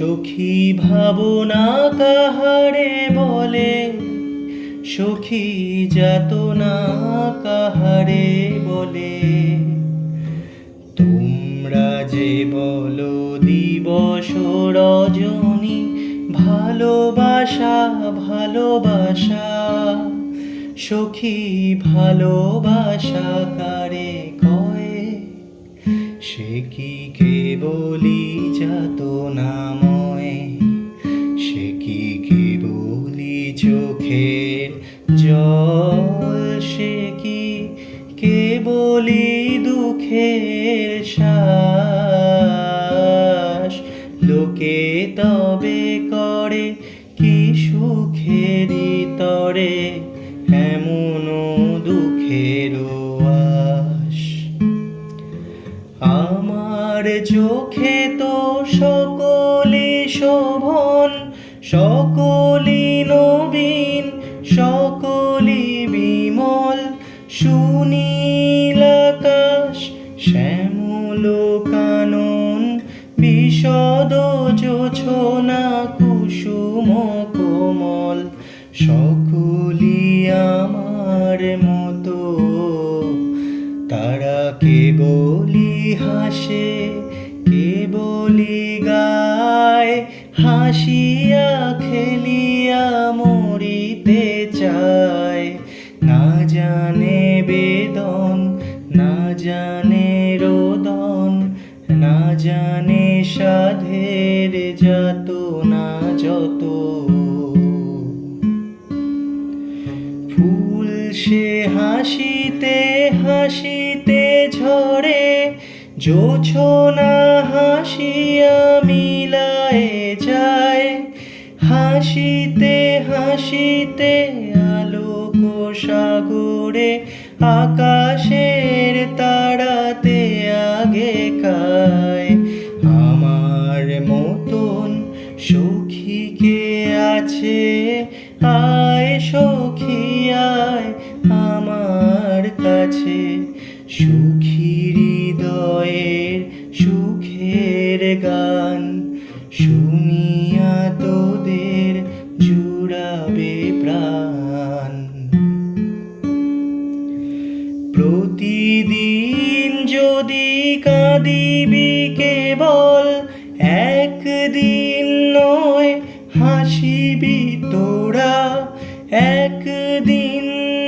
সখী ভাবনা কাহারে বলে, সখী যাতনা কাহারে বলে। তোমরা যে বলো দিবস রজনী, ভালোবাসা ভালোবাসা, সখী ভালোবাসা কারে কয়? সে কি কেবলি যাতনাময়, সে কি কেবলি চোখের জল, সে কি কেবলি দুঃখের শ্বাস। লোকে তবে করে কি সুখেরই তরে এমন দুঃখের আশ। আমার চোখে তো সকলি শোভন, সকলি নবীন, সকলি বিমল। সুনীল আকাশ, শ্যামল কানন, বিশদ জোছনা কুসুম কোমল। সকলি আমার মতো, তারা কেবলি হাসে, কেবলি গায়। হাসিয়া খেলিয়া মরিতে চায়, না জানে বেদন, না জানে রোদন, না জানে সাধের যাতনা যত। ফুল সে হাসিতে হাসিতে ঝরে, জোছনা হাসিয়া মিলায়ে যায়। হাসিতে হাসিতে আলোক সাগরে, আকাশের তারাতে আগে কায়। আমার মতন সখী কে আছে? আয় সখী আয় আমার কাছে। সুখী হৃদয়ের সুখের গান শুনিয়া তোদের জুড়াবে প্রাণ। প্রতিদিন যদি কাঁদিবি কেবল, একদিন নয় হাসিবি তোরা। একদিন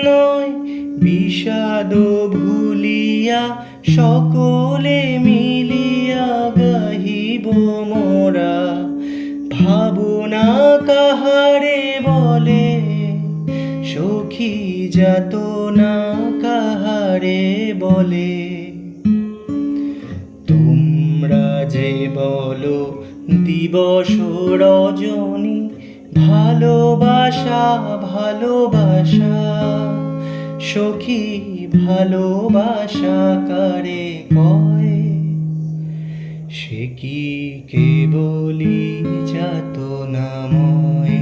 নয় বিষাদ ভুলিয়া, সকলে মিলিয়া গাহিব মোরা। ভাবনা কাহারে বলে, সখী যাতনা কাহারে বলে। তোমরা যে বলো দিবস রজনী, ভালোবাসা ভালোবাসা, সখী ভালোবাসা কারে কয়? সে কি কেবলি যাতনাময়।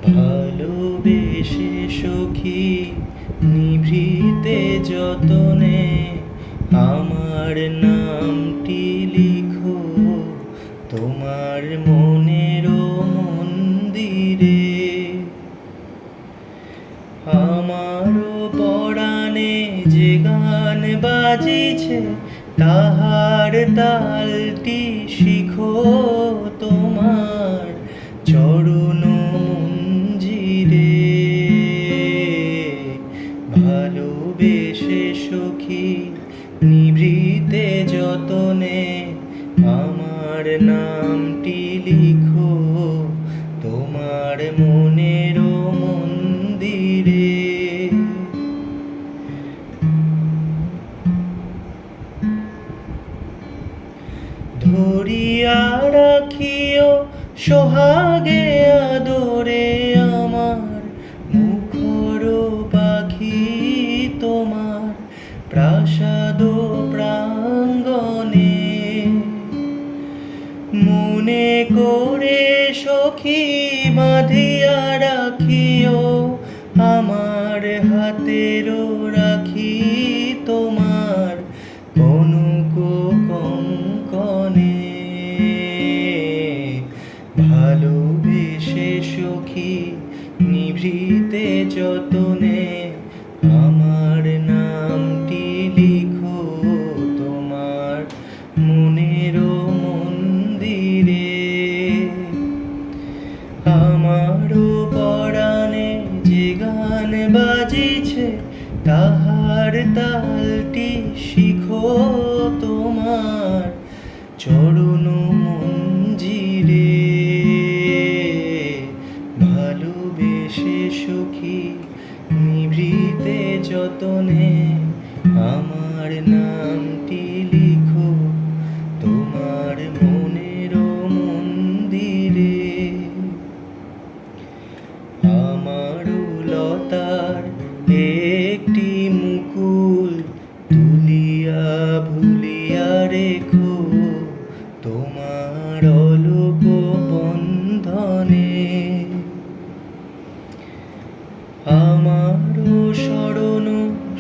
ভালোবেসে সখী নিভৃতে যতনে, আমার নামটি লিখো তোমার মনের মন্দিরে। আমারও পরাণে যে গান বাজিছে, তাহার তালটি শিখো তোমার চরণ মঞ্জিরে। ভালোবেসে সখী নিভৃতে যতনে, আমার নামটি লিখো তোমার মনের মন্দিরে। ধরিয়া রাখিও সোহাগে আদরে আমার, মুখর পাখি তোমার প্রাসাদ প্রাঙ্গণে। মনে করে সখী বাঁধিয়া রাখিও, আমার হাতেরও রাখি তোমার কোনো তাহার তালটি শিখো তোমার চরণ মঞ্জিরে। ভালোবেসে সখী নিভৃতে যতনে আমার নামটি লিখো তোমার মনের মন্দিরে। আমার লতার একটি মুকুল তুলিয়া ভুলিয়া রেখো তোমার অলোক বন্ধনে। আমারও স্মরণ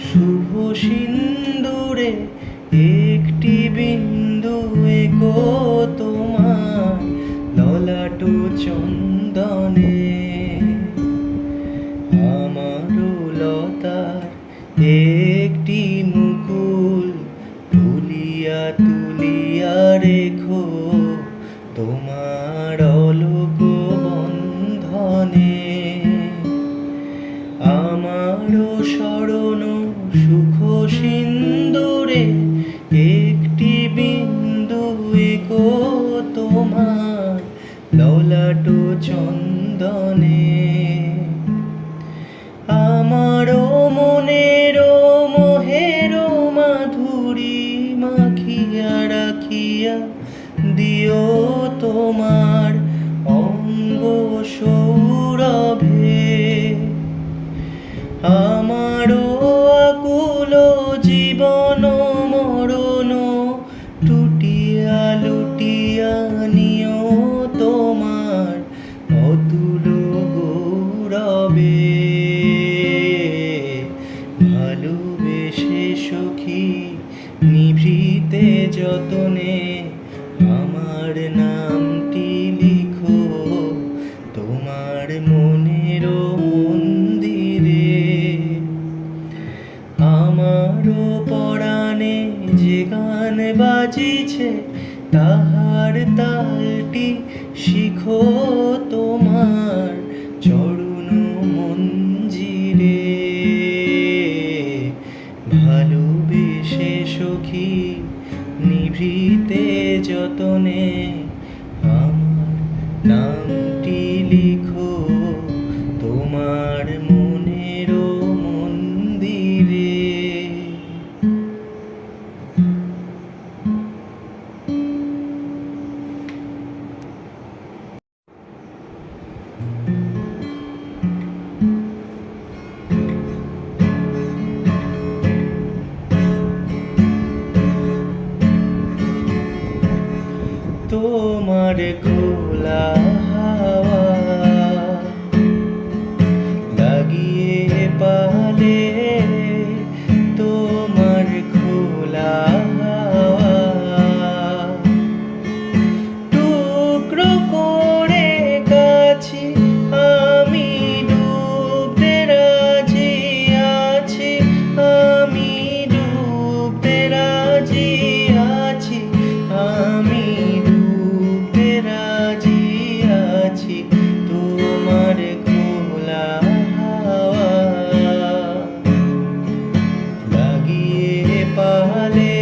শুভ সিন্দুরে একটি বিন্দু এঁকো তোমার ললাট চন্দনে। আমারও লতার একটি মুকুল তুলিয়া তুলিয়া রেখো তোমার অলোক বন্ধনে। আমারও স্মরণ সুখ সিন্দুরে একটি বিন্দু এঁকো তোমার ললাট চন্দনে। আমারও মনের মোহের মাধুরী মাখিয়া রাখিয়া দিও তোমার অঙ্গ সৌরভে। আমারও আকুল জীবন মরণ টুটিয়া লুটিয়া নিও তোমার অতুল গৌরবে। ভালোবেসে সখী নিভৃতে যতনে আমার নামটি লিখো তোমার মনের মন্দিরে। আমারও পরাণে যে গান বাজিছে তাহার তালটি শিখো তোমার চরণ মঞ্জিরে। ভালোবেসে সখী নিভৃতে যতনে আমার নামটি লিখো তোমার মনের মন্দিরে। তোমার খোলা হাওয়া লাগিয়ে পালে তোমার খোলা হাওয়া টুকরো করে কাছি আমি ডুবতে রাজি আছি। আমি ডুবতে রাজি আছি। আমি ডুবতে রাজি আছি তোমার খোলা হাওয়া লাগিয়ে পালে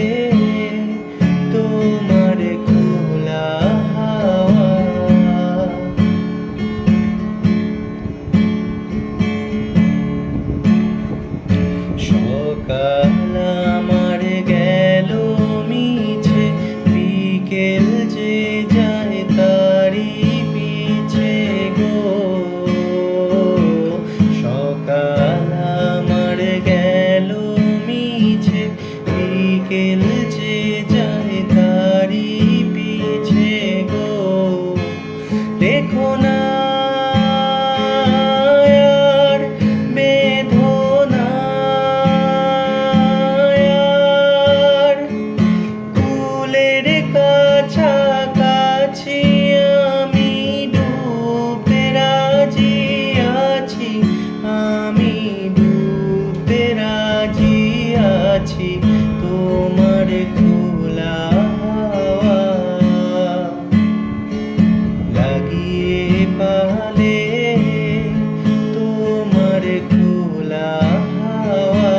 তোমার খোলা হাওয়া। সকাল আমার গেল মিছে বিকেল যে যায় তারি পিছে গো। সকাল আমার গেল মিছে বিকেল যে যায় তারি পিছে গো। দেখো না আর বেদনা আর কুলের কাছাকাছি আমি ডুবতে রাজি আছি। আমি ডুবতে রাজি আছি তোমার খোলা হাওয়া লাগিয়ে পালে তোমার খোলা হাওয়া।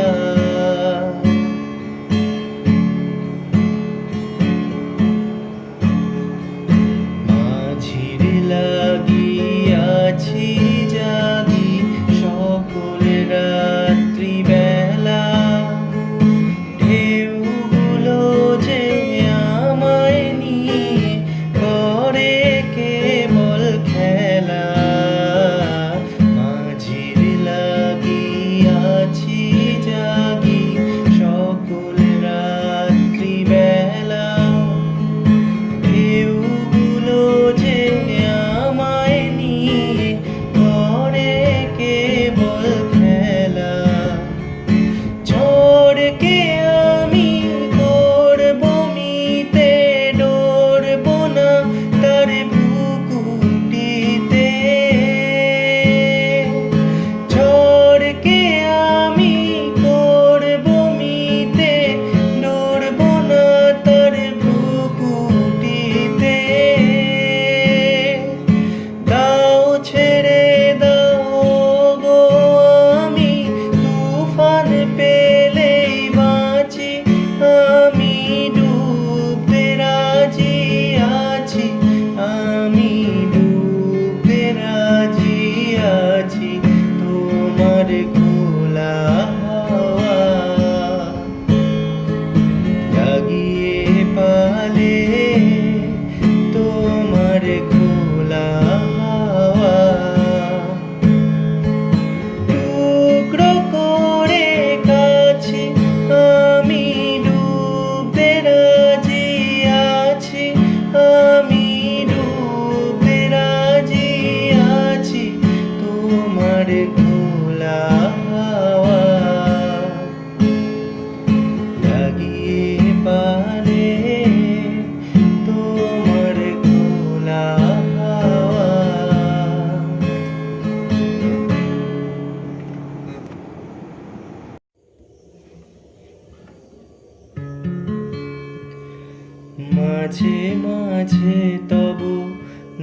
মাঝে মাঝে তব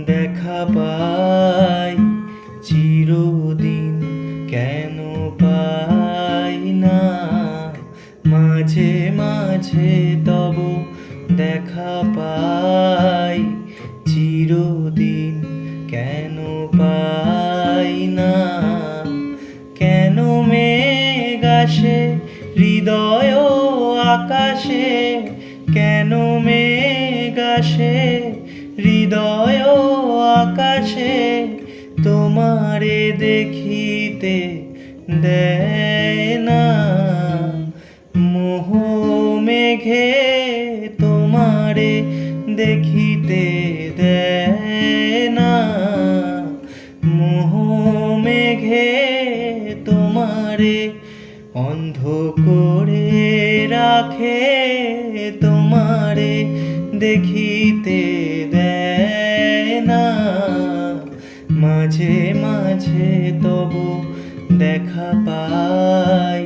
দেখা পাই, চিরদিন কেন পাই না। মাঝে মাঝে তব দেখা পাই, চিরদিন কেন পাই না। কেন মেঘ আসে হৃদয় আকাশে, কেন মেঘ আসে হৃদয় আকাশে, তোমারে দেখিতে দেয় না। মোহ মেঘে তোমারে দেখিতে দেয় না। মোহ মেঘে তোমারে অন্ধ করে রাখে, তোমারে দেখিতে দেয় না। মাঝে মাঝে তব দেখা পাই,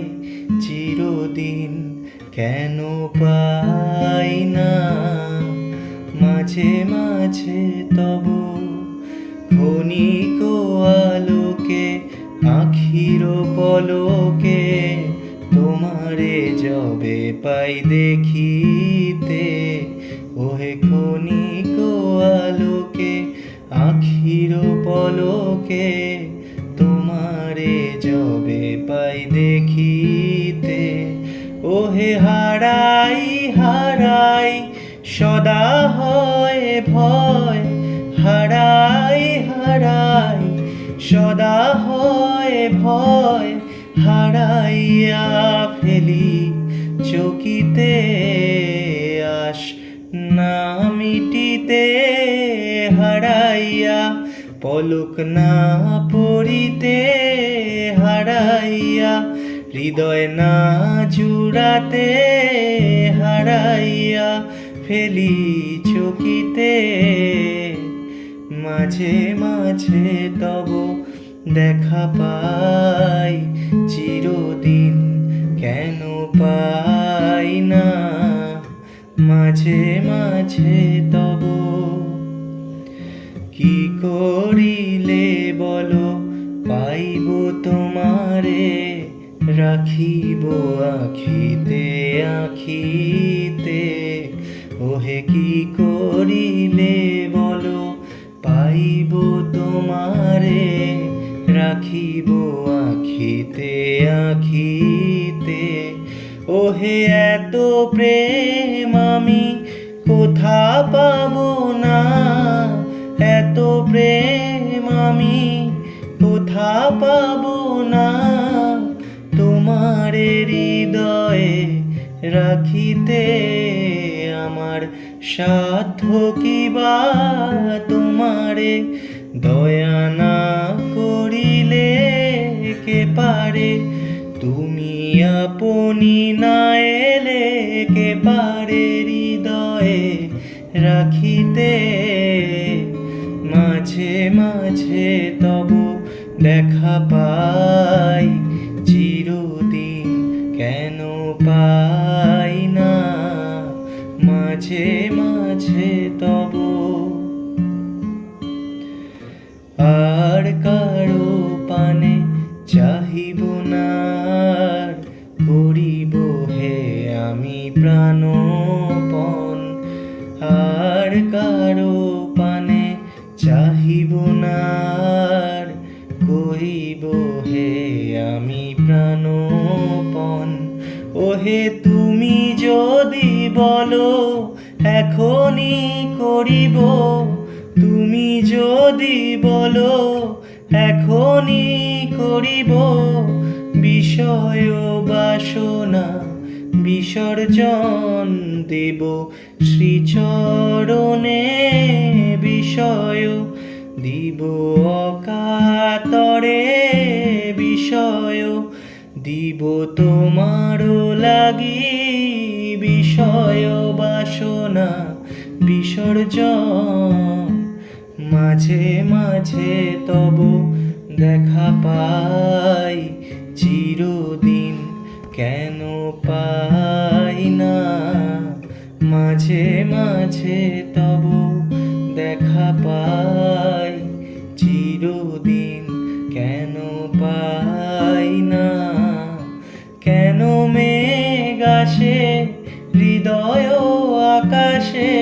চিরদিন কেন পাই না। মাঝে মাঝে তব ক্ষণিক আলোকে আখির পলকে, তোমারে যবে পাই দেখিতে। ওহে ক্ষণিক আলোকে আখির পলকে, তোমারে যবে পাই দেখিতে। ওহে হারাই হারাই সদা হয় ভয়, হারাই হারাই সদা হয় ভয়। হারাইয়া ফেলি চকিতে আশ না মিটিতে, হারাইয়া পলক না পড়িতে। হারাইয়া হৃদয় না জুড়াতে, হারাইয়া ফেলি চকিতে। মাঝে মাঝে তব দেখা পাই, চিরদিন কেন পাই না। মাঝে মাঝে তব কি করিলে বলো পাইব তোমারে, রাখিব আখিতে আখিতে। ওহে কি করিলে বলো পাইব তোমারে, রাখিব আখিতে আখিতে। ওহে এত প্রেম আমি কোথা পাবো না, এত প্রেম আমি কোথা পাবো না। তোমারে হৃদয়ে রাখিতে আমার সাধ্য কিবা, তোমারে দয়া না করিলে কে পারে। তুমি আপনি না এলে কে পারে হৃদয়ে রাখিতে। মাঝে মাঝে তব দেখা পাই, চিরদিন কেন পাই না। মাঝে মাঝে তব আর কারো পানে চাহিব না, করিব হে আমি প্রাণপণ। আর কারো পানে চাহিব না, করিব হে আমি প্রাণপণ। ওহে তুমি যদি বলো এখনই করিব, তুমি যদি বলো এখনই করিব। বিষয় বাসনা বিসর্জন দেব শ্রীচরণে, বিষয় দিব অকাতরে। বিষয় দিব তোমারও লাগি, বিষয় বাসনা বিসর্জন। মাঝে মাঝে তব দেখা পাই, চিরদিন কেন পাই না। মাঝে মাঝে মাঝে তব দেখা পাই, চিরদিন কেন পাই না? কেন মেঘ আসে হৃদয় আকাশে,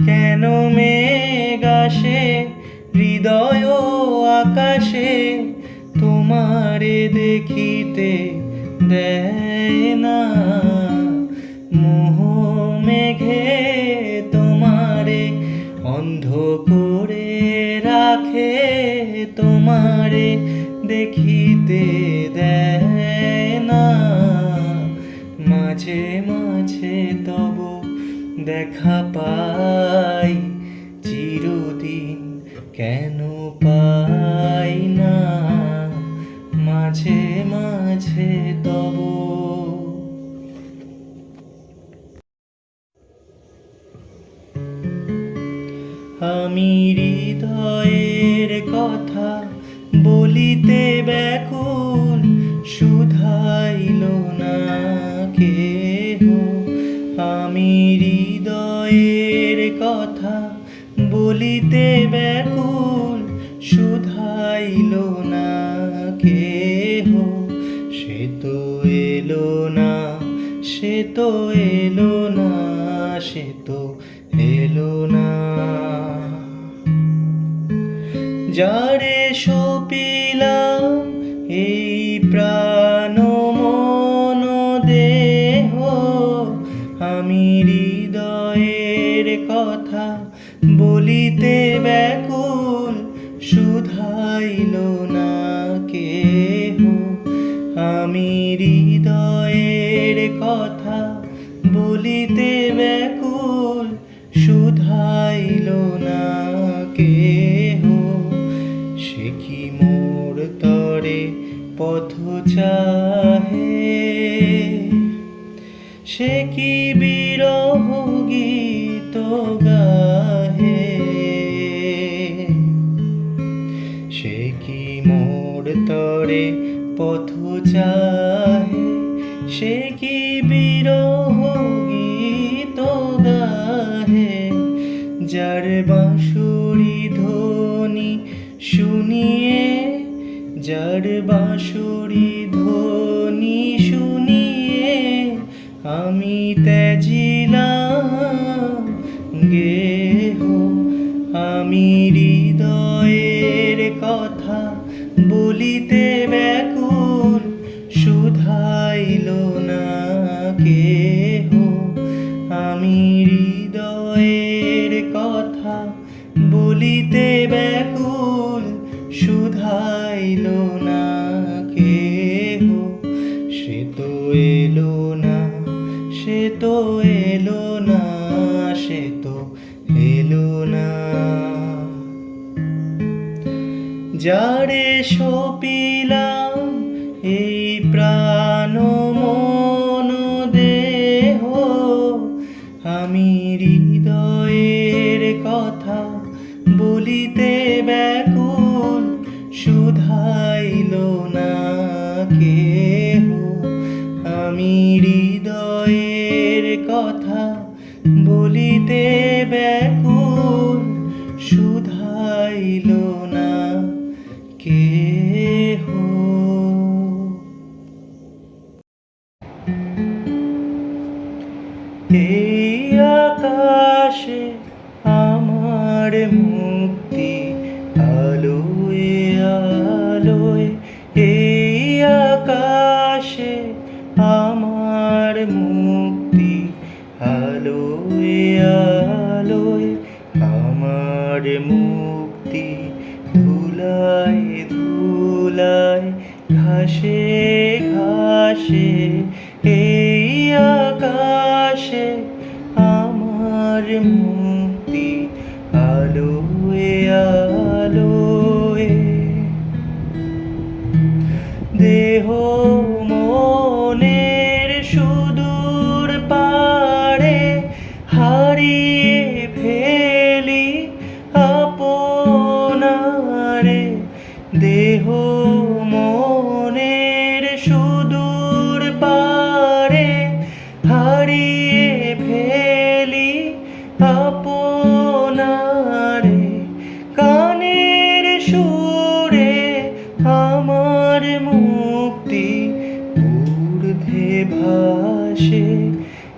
কেন মেঘ আসে হৃদয় আকাশে, তোমারে দেখিতে দেয় না? মোহ মেঘে তোমারে অন্ধ করে রাখে, তোমারে দেখিতে দেয় না। মাঝে মাঝে তব দেখা পাই, চিরদিন কেন পাই না? মাঝে মাঝে তব। আমি হৃদয়ের কথা বলিতে ব্যাকুল, শুধাইল না কেহ। আমি হৃদয়ের কথা বলিতে ব্যাকুল, শুধাইল না কেহ। সে তো এলো না, সে তো এলো না, সে তো এলো না। যারে সপিলাম এই প্রাণ মন দেহ, আমি হৃদয়ের কথা বলিতে ব্যাকুল, শুধাইল না কেহ। আমি হৃদয়ের কথা বলিতে ব্যাকুল, শুধাইল না কেহ। সে কি মোর তরে পথ চাহে, সে কি বিরহ গীত গাহে। সে কি মোর তরে পথ চাহে, সে কি বিরহ গীত গাহে। যার বাঁশুরি ধ্বনি শুনিয়ে, যার বাঁশুরি ধ্বনি শুনিয়ে, আমি ত্যাজিলাম গেহ। আমি হৃদয়ের কথা বলিতে ব্যাকুল, শুধাইল না কেহ। আমি হৃদয়ের কথা বলিতে ব্যাকুল, শুধাইল না কেহ। সে তো এলো না, সে তো এলো না, সে তো এলো না। যারে সপিলাম এই প্রাণ মন দেহ, আমি হৃদয়ের কথা বলিতে ব্যাকুল, শুধাইল না কেহ। আমি হৃদয়ের কথা বলিতে ব্যাকুল, শুধাইল না কেহ। এই আকাশে আমার মুক্তি, আলোয় আলোয়। এই আকাশে আমার মুক্তি, আলোয় আলোয়। আমার মুক্তি ধুলায় ধুলায়, ঘাসে ঘাসে। এই আকাশে আমার মুক্তি, আলোয় আলোয়। দেহ মনের সুদূর পারে হারিয়ে ফেলি আপনারে। দেহ মনের সুদূর পারে হারিয়ে ফেলি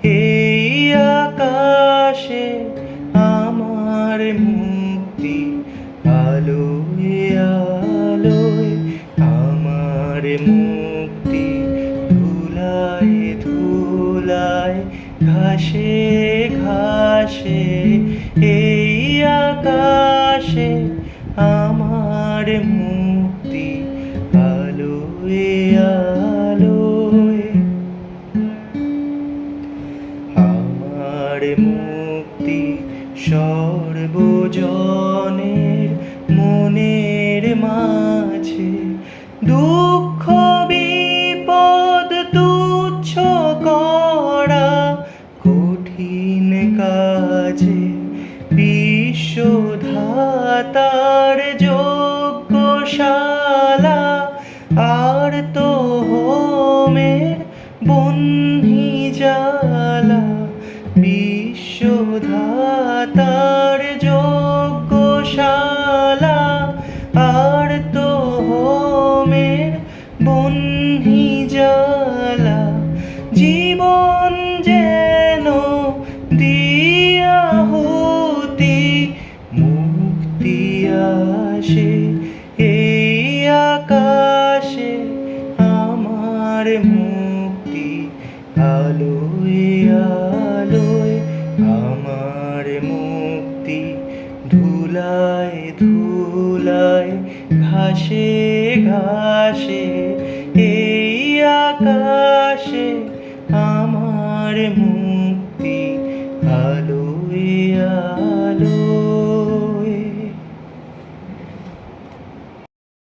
এই আকাশে আমার মুক্তি, আলোয় আলোয় আমার মুক্তি, ধুলায় ধুলায় ঘাসে ঘাসে এই আকাশে আমার মুক্তি, আলোয় আলোয় আমার মুক্তি, সর্বজনের মনের মাঝে দুঃখ বিপদ তুচ্ছ করা কঠিন কাজে বিশ্বধাতার যজ্ঞশালা আর তো হোমের বহ্নি জ্বালা, বিশ্বধাতার যজ্ঞশালা আর তো হোমের বহ্নি জ্বালা, জীবন যেন দিয়াহুতি মুক্তি আসে এই আকাশে আমার মুক্তি, আলোয় আলোয় আমার মুক্তি, ধুলায় ধুলায় ঘাসে ঘাসে এই আকাশে আমার মুক্তি।